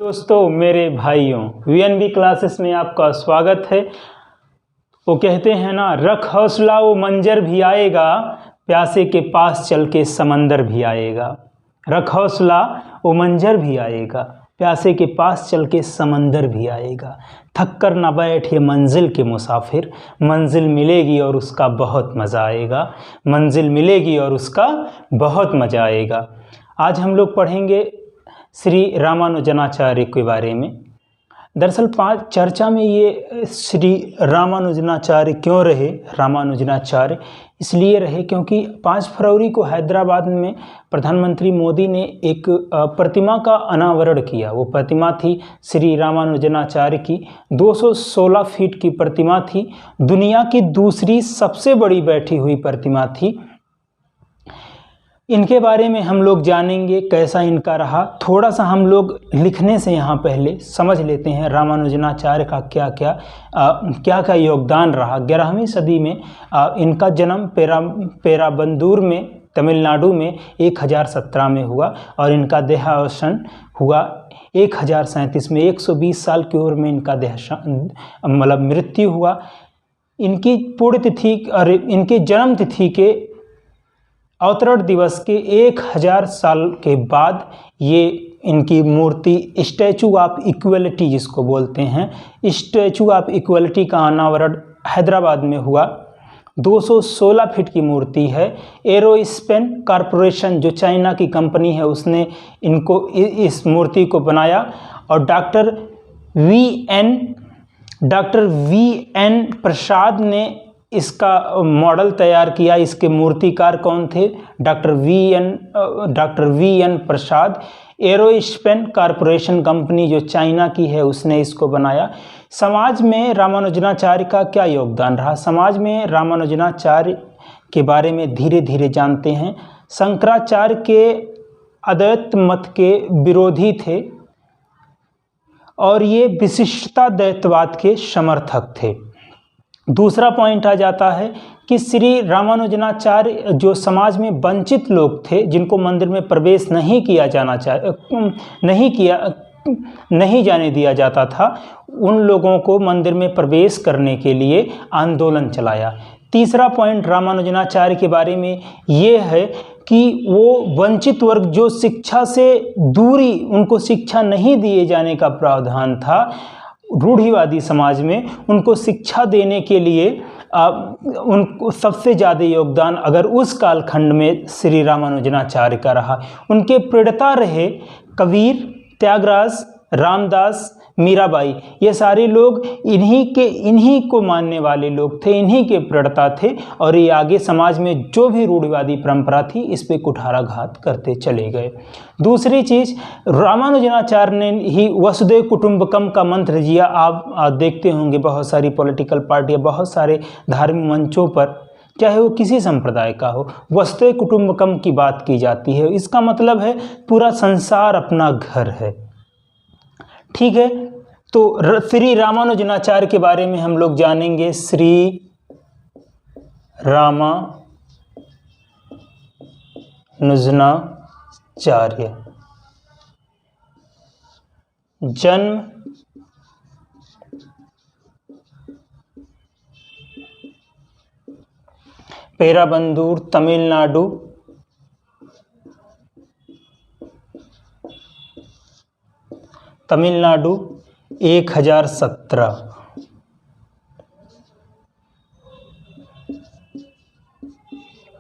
दोस्तों, मेरे भाइयों, वीएनबी क्लासेस में आपका स्वागत है। वो कहते हैं ना, रख हौसला वो मंजर भी आएगा, प्यासे के पास चल के समंदर भी आएगा। रख हौसला वो मंजर भी आएगा, प्यासे के पास चल के समंदर भी आएगा। थक कर ना बैठ ये मंजिल के मुसाफिर, मंजिल मिलेगी और उसका बहुत मज़ा आएगा। मंजिल मिलेगी और उसका बहुत मज़ा आएगा। आज हम लोग पढ़ेंगे श्री रामानुजनाचार्य के बारे में। दरअसल चर्चा में ये श्री रामानुजनाचार्य क्यों रहे। रामानुजनाचार्य इसलिए रहे क्योंकि 5 फरवरी को हैदराबाद में प्रधानमंत्री मोदी ने एक प्रतिमा का अनावरण किया। वो प्रतिमा थी श्री रामानुजनाचार्य की। 216 फीट की प्रतिमा थी। दुनिया की दूसरी सबसे बड़ी बैठी हुई प्रतिमा थी। इनके बारे में हम लोग जानेंगे, कैसा इनका रहा। थोड़ा सा हम लोग लिखने से यहाँ पहले समझ लेते हैं रामानुजनाचार्य का क्या योगदान रहा। 11वीं सदी में इनका जन्म पेराबंदूर में, तमिलनाडु में 1017 में हुआ और इनका देहावसान हुआ 1037 में। 120 साल की उम्र में इनका मृत्यु हुआ। इनकी पुण्यतिथि और इनके जन्म तिथि के अवतरण दिवस के 1000 साल के बाद ये इनकी मूर्ति स्टैचू ऑफ इक्वलिटी, जिसको बोलते हैं, स्टैचू ऑफ इक्वलिटी का अनावरण हैदराबाद में हुआ। 216 फीट की मूर्ति है। एरोस्पेस कॉरपोरेशन जो चाइना की कंपनी है, उसने इस मूर्ति को बनाया और डॉक्टर वी एन प्रसाद ने इसका मॉडल तैयार किया। इसके मूर्तिकार कौन थे? डॉक्टर वी एन प्रसाद। एरोस्पेस कॉरपोरेशन कंपनी जो चाइना की है, उसने इसको बनाया। समाज में रामानुजनाचार्य का क्या योगदान रहा? समाज में रामानुजनाचार्य के बारे में धीरे धीरे जानते हैं। शंकराचार्य के अद्वैत मत के विरोधी थे और ये विशिष्टता द्वैतवाद के समर्थक थे। दूसरा पॉइंट आ जाता है कि श्री रामानुजनाचार्य जो समाज में वंचित लोग थे, जिनको मंदिर में प्रवेश नहीं जाने दिया जाता था, उन लोगों को मंदिर में प्रवेश करने के लिए आंदोलन चलाया। तीसरा पॉइंट रामानुजनाचार्य के बारे में ये है कि वो वंचित वर्ग जो शिक्षा से दूरी, उनको शिक्षा नहीं दिए जाने का प्रावधान था, रूढ़िवादी समाज में उनको शिक्षा देने के लिए उनको सबसे ज़्यादा योगदान अगर उस कालखंड में श्री रामानुजनाचार्य का रहा। उनके प्रेरता रहे कबीर, त्यागराज, रामदास, मीराबाई। ये सारे लोग इन्हीं को मानने वाले लोग थे, इन्हीं के प्रेरता थे और ये आगे समाज में जो भी रूढ़िवादी परंपरा थी, इस पे कुठाराघात करते चले गए। दूसरी चीज़, रामानुजनाचार्य ने ही वसुधैव कुटुंबकम का मंत्र दिया। आप देखते होंगे बहुत सारी पॉलिटिकल पार्टियाँ, बहुत सारे धार्मिक मंचों पर, चाहे वो किसी संप्रदाय का हो, वसुधैव कुटुंबकम की बात की जाती है। इसका मतलब है पूरा संसार अपना घर है। ठीक है, तो श्री रामानुजनाचार्य के बारे में हम लोग जानेंगे। श्री रामानुजनाचार्य जन्म पेराबंदूर, तमिलनाडु, तमिलनाडु 1017।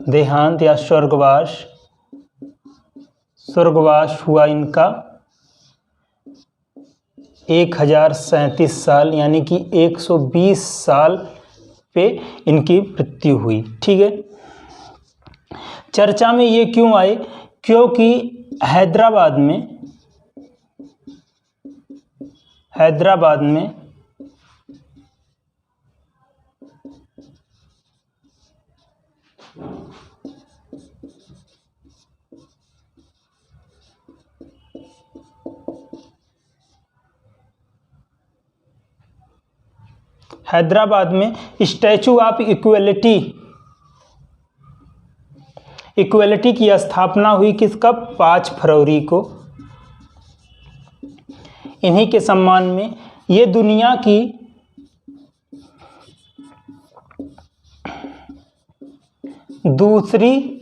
देहांत या स्वर्गवास हुआ इनका 1037 साल, यानी कि 120 साल पे इनकी मृत्यु हुई। ठीक है, चर्चा में ये क्यों आए? क्योंकि हैदराबाद में स्टैचू ऑफ इक्वलिटी की स्थापना हुई। किस कब? 5 फरवरी को। इन्हीं के सम्मान में। ये दुनिया की दूसरी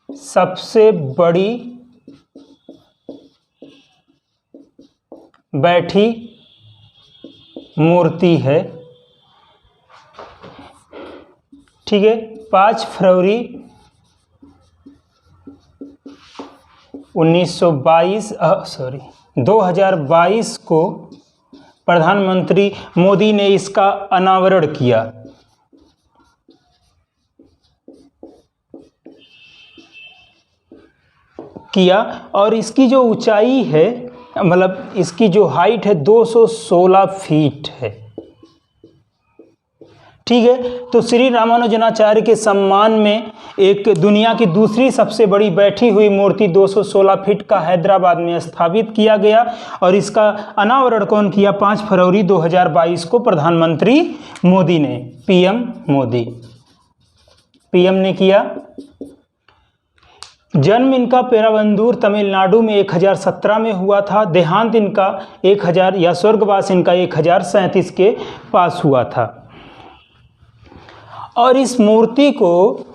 सबसे बड़ी बैठी मूर्ति है। ठीक है, 5 फरवरी 2022 को प्रधानमंत्री मोदी ने इसका अनावरण किया और इसकी जो ऊंचाई है, मतलब इसकी जो हाइट है 216 फीट है। ठीक है, तो श्री रामानुजनाचार्य के सम्मान में एक दुनिया की दूसरी सबसे बड़ी बैठी हुई मूर्ति 216 फीट का हैदराबाद में स्थापित किया गया और इसका अनावरण कौन किया? 5 फरवरी 2022 को प्रधानमंत्री मोदी ने, पीएम ने किया। जन्म इनका पेरावंदूर तमिलनाडु में 1017 में हुआ था। देहांत इनका 1000 या स्वर्गवास इनका 1037 के पास हुआ था। और इस मूर्ति को,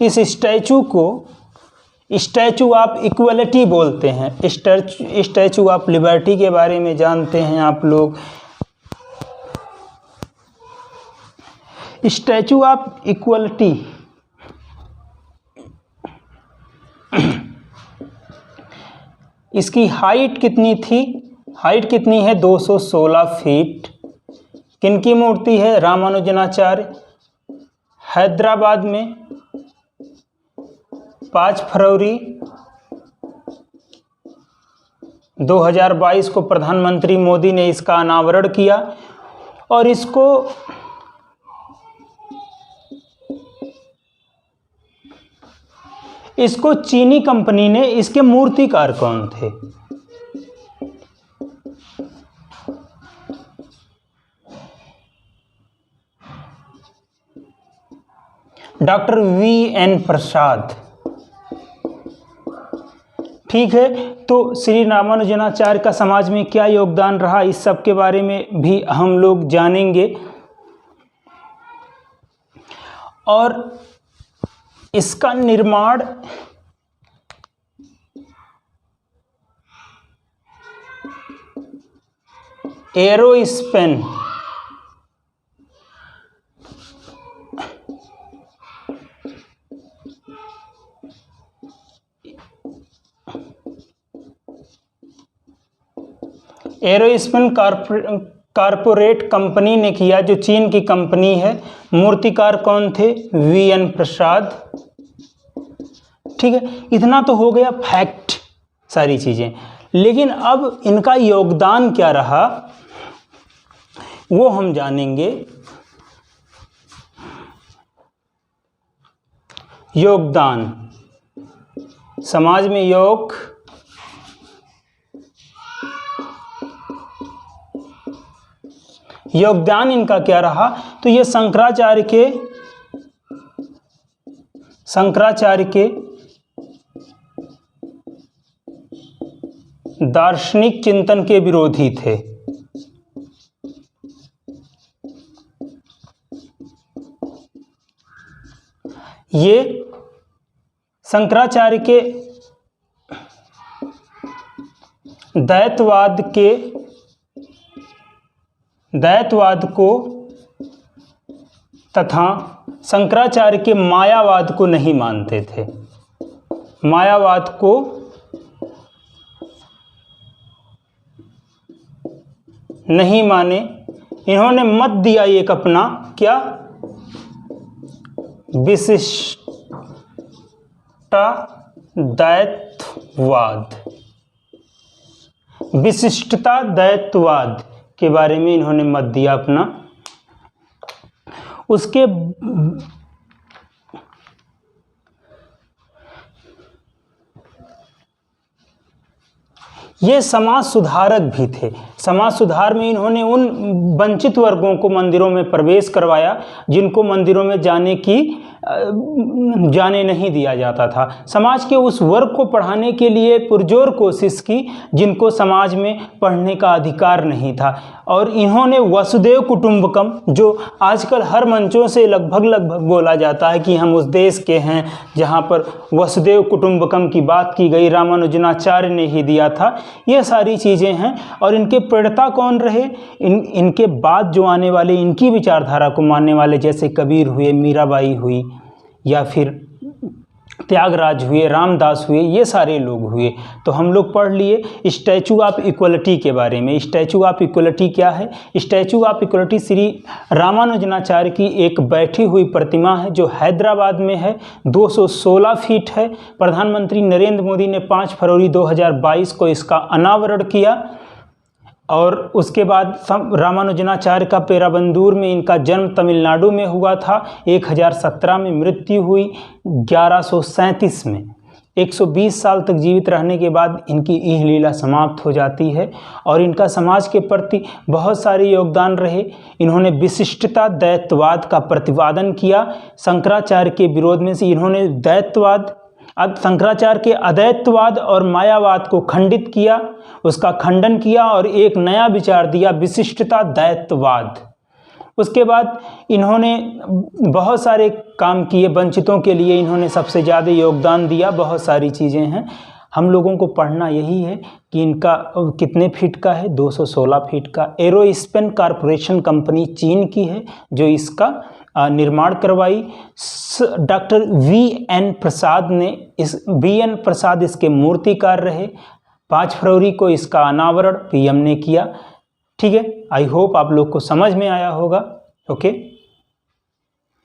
इस स्टैचू को स्टैचू ऑफ इक्वलिटी बोलते हैं। स्टैचू ऑफ लिबर्टी के बारे में जानते हैं आप लोग। स्टैचू ऑफ इक्वलिटी इसकी हाइट कितनी थी? हाइट कितनी है? 216 फीट। किनकी मूर्ति है? रामानुजनाचार्य। हैदराबाद में 5 फरवरी 2022 को प्रधानमंत्री मोदी ने इसका अनावरण किया और इसको चीनी कंपनी ने, इसके मूर्तिकार कौन थे? Doctor VN. प्रसाद। ठीक है, तो श्री रामानुजनाचार्य का समाज में क्या योगदान रहा, इस सब के बारे में भी हम लोग जानेंगे। और इसका निर्माण एरोस्पेन कारपोरेट कंपनी ने किया, जो चीन की कंपनी है। मूर्तिकार कौन थे? वी.एन. प्रसाद। ठीक है, इतना तो हो गया फैक्ट, सारी चीजें। लेकिन अब इनका योगदान क्या रहा वो हम जानेंगे। योगदान, समाज में योगदान इनका क्या रहा? तो ये शंकराचार्य के दार्शनिक चिंतन के विरोधी थे। ये शंकराचार्य के दैतवाद को तथा शंकराचार्य के मायावाद को नहीं मानते थे। मायावाद को नहीं माने। इन्होंने मत दिया एक अपना, क्या? विशिष्टता दैतवाद के बारे में इन्होंने मत दिया अपना। उसके ये समाज सुधारक भी थे। समाज सुधार में इन्होंने उन वंचित वर्गों को मंदिरों में प्रवेश करवाया जिनको मंदिरों में जाने की जाने नहीं दिया जाता था। समाज के उस वर्ग को पढ़ाने के लिए पुरजोर कोशिश की जिनको समाज में पढ़ने का अधिकार नहीं था, और इन्होंने वसुदेव कुटुंबकम, जो आजकल हर मंचों से लगभग बोला जाता है कि हम उस देश के हैं जहाँ पर वसुदेव कुटुंबकम की बात की गई, रामानुजनाचार्य ने ही दिया था। ये सारी चीज़ें हैं। और इनके प्रेरणा कौन रहे? इनके बाद जो आने वाले इनकी विचारधारा को मानने वाले, जैसे कबीर हुए, मीराबाई हुई, या फिर त्यागराज हुए, रामदास हुए, ये सारे लोग हुए। तो हम लोग पढ़ लिए स्टैचू ऑफ इक्वलिटी के बारे में। स्टैचू ऑफ इक्वलिटी क्या है? स्टैचू ऑफ इक्वलिटी श्री रामानुजनाचार्य की एक बैठी हुई प्रतिमा है जो हैदराबाद में है, 216 फीट है। प्रधानमंत्री नरेंद्र मोदी ने 5 फरवरी 2022 को इसका अनावरण किया। और उसके बाद रामानुजनाचार्य का पेराबंदूर में इनका जन्म तमिलनाडु में हुआ था। 1017 में मृत्यु हुई, 1137 में। 120 साल तक जीवित रहने के बाद इनकी यह लीला समाप्त हो जाती है। और इनका समाज के प्रति बहुत सारे योगदान रहे। इन्होंने विशिष्टता दैत्यवाद का प्रतिपादन किया। शंकराचार्य के विरोध में से इन्होंने दैत्यवाद, शंकराचार्य के अद्वैतवाद और मायावाद को खंडित किया, उसका खंडन किया और एक नया विचार दिया, विशिष्टता दैत्यवाद। उसके बाद इन्होंने बहुत सारे काम किए, वंचितों के लिए इन्होंने सबसे ज़्यादा योगदान दिया। बहुत सारी चीज़ें हैं। हम लोगों को पढ़ना यही है कि इनका कितने फीट का है? 216 फीट का। एरोस्पेस कॉरपोरेशन कंपनी चीन की है जो इसका निर्माण करवाई। Doctor VN. प्रसाद इसके मूर्तिकार रहे। 5 फरवरी को इसका अनावरण पीएम ने किया। ठीक है, आई होप आप लोग को समझ में आया होगा। ओके।